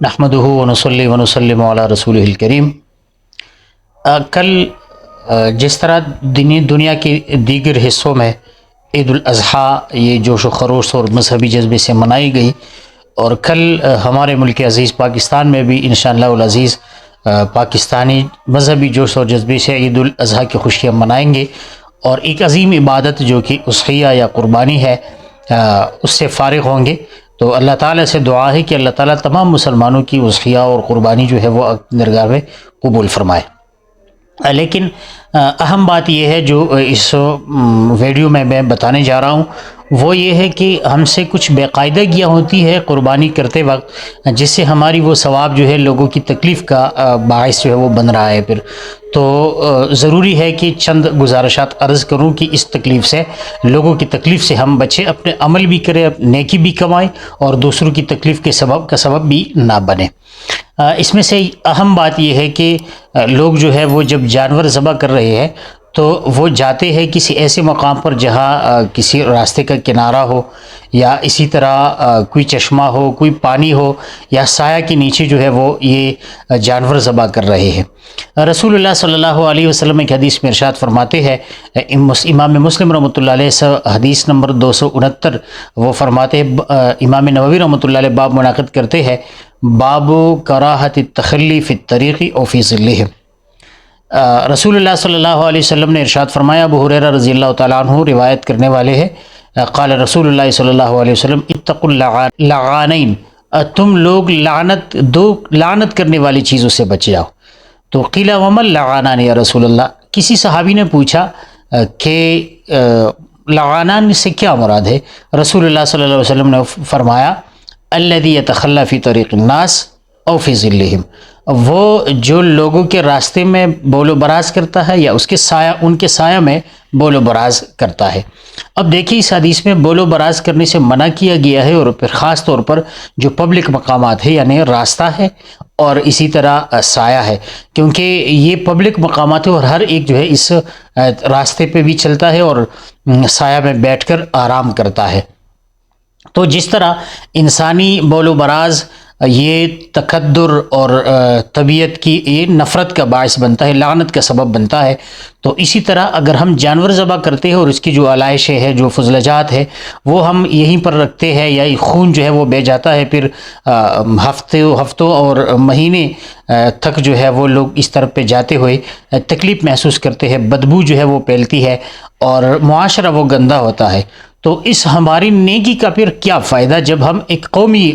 نحمدہ ونصلی ونسلم علی رسولہ الکریم۔ کل جس طرح دنیا کے دیگر حصوں میں عید الاضحیٰ یہ جوش و خروش اور مذہبی جذبے سے منائی گئی، اور کل ہمارے ملک عزیز پاکستان میں بھی انشاءاللہ العزیز پاکستانی مذہبی جوش اور جذبے سے عید الاضحیٰ کی خوشیاں منائیں گے، اور ایک عظیم عبادت جو کہ اضحیہ یا قربانی ہے اس سے فارغ ہوں گے۔ تو اللہ تعالیٰ سے دعا ہے کہ اللہ تعالیٰ تمام مسلمانوں کی اضحیہ اور قربانی جو ہے وہ درگاہ میں قبول فرمائے۔ لیکن اہم بات یہ ہے جو اس ویڈیو میں بتانے جا رہا ہوں، وہ یہ ہے کہ ہم سے کچھ بے قاعدگیاں ہوتی ہے قربانی کرتے وقت، جس سے ہماری وہ ثواب جو ہے لوگوں کی تکلیف کا باعث جو ہے وہ بن رہا ہے پھر۔ تو ضروری ہے کہ چند گزارشات عرض کروں کہ اس تکلیف سے، لوگوں کی تکلیف سے ہم بچیں، اپنے عمل بھی کریں، نیکی بھی کمائیں، اور دوسروں کی تکلیف کے سبب بھی نہ بنیں۔ اس میں سے اہم بات یہ ہے کہ لوگ جو ہے وہ جب جانور ذبح کر رہے ہیں تو وہ جاتے ہیں کسی ایسے مقام پر جہاں کسی راستے کا کنارہ ہو، یا اسی طرح کوئی چشمہ ہو، کوئی پانی ہو، یا سایہ کے نیچے جو ہے وہ یہ جانور ذبح کر رہے ہیں۔ رسول اللہ صلی اللہ علیہ وسلم ایک حدیث میں ارشاد فرماتے ہیں، امام مسلم رحمۃ اللہ علیہ حدیث نمبر 269 وہ فرماتے ہیں، امام نووی رحمۃ اللہ علیہ باب منعقد کرتے ہیں، باب کراہت التخلی فی الطریق او فی ظلہ۔ رسول اللہ صلی اللہ علیہ وسلم نے ارشاد فرمایا، ابو ہریرہ رضی اللہ تعالیٰ عنہ روایت کرنے والے ہیں، قال رسول اللہ صلی اللہ علیہ وسلم اتقوا اللعانین، تم لوگ لعنت کرنے والی چیزوں سے بچ جاؤ۔ تو قیل وما اللعانان یا رسول اللہ، کسی صحابی نے پوچھا کہ لعانان سے کیا مراد ہے؟ رسول اللہ صلی اللہ علیہ وسلم نے فرمایا، الذی یتخلی فی طریق الناس او فی ظلہم، وہ جو لوگوں کے راستے میں بول و براز کرتا ہے یا ان کے سایہ میں بول و براز کرتا ہے۔ اب دیکھیے اس حدیث میں بول و براز کرنے سے منع کیا گیا ہے، اور پھر خاص طور پر جو پبلک مقامات ہے، یعنی راستہ ہے اور اسی طرح سایہ ہے، کیونکہ یہ پبلک مقامات ہے اور ہر ایک جو ہے اس راستے پہ بھی چلتا ہے اور سایہ میں بیٹھ کر آرام کرتا ہے۔ تو جس طرح انسانی بول و براز یہ تکدر اور طبیعت کی یہ نفرت کا باعث بنتا ہے، لعنت کا سبب بنتا ہے، تو اسی طرح اگر ہم جانور ذبح کرتے ہیں اور اس کی جو علائشیں ہے، جو فضلجات ہے، وہ ہم یہیں پر رکھتے ہیں، یا خون جو ہے وہ بہہ جاتا ہے، پھر ہفتوں اور مہینے تک جو ہے وہ لوگ اس طرف پہ جاتے ہوئے تکلیف محسوس کرتے ہیں، بدبو جو ہے وہ پھیلتی ہے اور معاشرہ وہ گندا ہوتا ہے۔ تو اس ہماری نیکی کا پھر کیا فائدہ جب ہم ایک قومی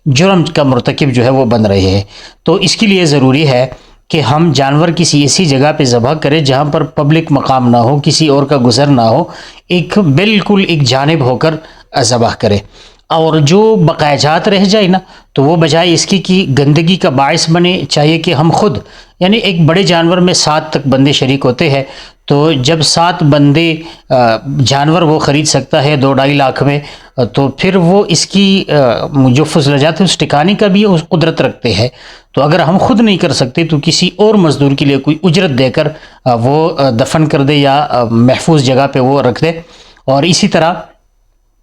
جرم کا مرتکب جو ہے وہ بن رہے ہیں؟ تو اس کے لیے ضروری ہے کہ ہم جانور کسی ایسی جگہ پہ ذبح کریں جہاں پر پبلک مقام نہ ہو، کسی اور کا گزر نہ ہو، بالکل ایک جانب ہو کر ذبح کریں، اور جو بقایا جات رہ جائے نا تو وہ بجائے اس کی کہ گندگی کا باعث بنے، چاہیے کہ ہم خود، یعنی ایک بڑے جانور میں 7 تک بندے شریک ہوتے ہیں، تو جب 7 بندے جانور وہ خرید سکتا ہے 2-2.5 لاکھ میں، تو پھر وہ اس کی جو فضلجات ہے اس ٹھکانے کا بھی اس قدرت رکھتے ہیں۔ تو اگر ہم خود نہیں کر سکتے تو کسی اور مزدور کے لیے کوئی اجرت دے کر وہ دفن کر دے یا محفوظ جگہ پہ وہ رکھ دے۔ اور اسی طرح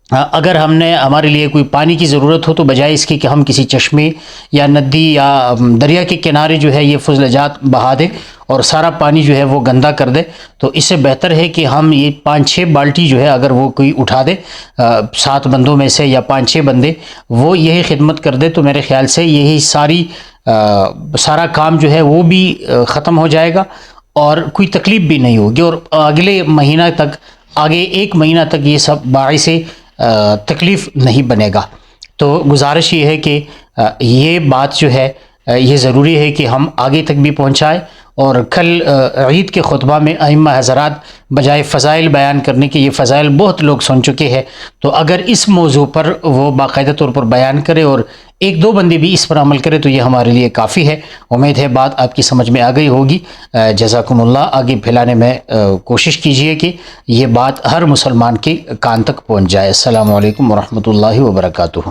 اگر ہمارے لیے کوئی پانی کی ضرورت ہو تو بجائے اس کی کہ ہم کسی چشمے یا ندی یا دریا کے کنارے جو ہے یہ فضلجات بہا دیں اور سارا پانی جو ہے وہ گندا کر دے، تو اس سے بہتر ہے کہ ہم یہ 5-6 بالٹی جو ہے اگر وہ کوئی اٹھا دے 7 بندوں میں سے، یا 5-6 بندے وہ یہی خدمت کر دے، تو میرے خیال سے یہی سارا کام جو ہے وہ بھی ختم ہو جائے گا اور کوئی تکلیف بھی نہیں ہوگی، اور آگے 1 مہینہ تک یہ سب باعث تکلیف نہیں بنے گا۔ تو گزارش یہ ہے کہ یہ بات جو ہے یہ ضروری ہے کہ ہم آگے تک بھی پہنچائیں، اور کل عید کے خطبہ میں ائمہ حضرات بجائے فضائل بیان کرنے کے، یہ فضائل بہت لوگ سن چکے ہیں، تو اگر اس موضوع پر وہ باقاعدہ طور پر بیان کرے اور 1-2 بندے بھی اس پر عمل کرے تو یہ ہمارے لیے کافی ہے۔ امید ہے بات آپ کی سمجھ میں آ گئی ہوگی۔ جزاکم اللہ، آگے پھیلانے میں کوشش کیجئے کہ یہ بات ہر مسلمان کے کان تک پہنچ جائے۔ السلام علیکم ورحمۃ اللہ وبرکاتہ۔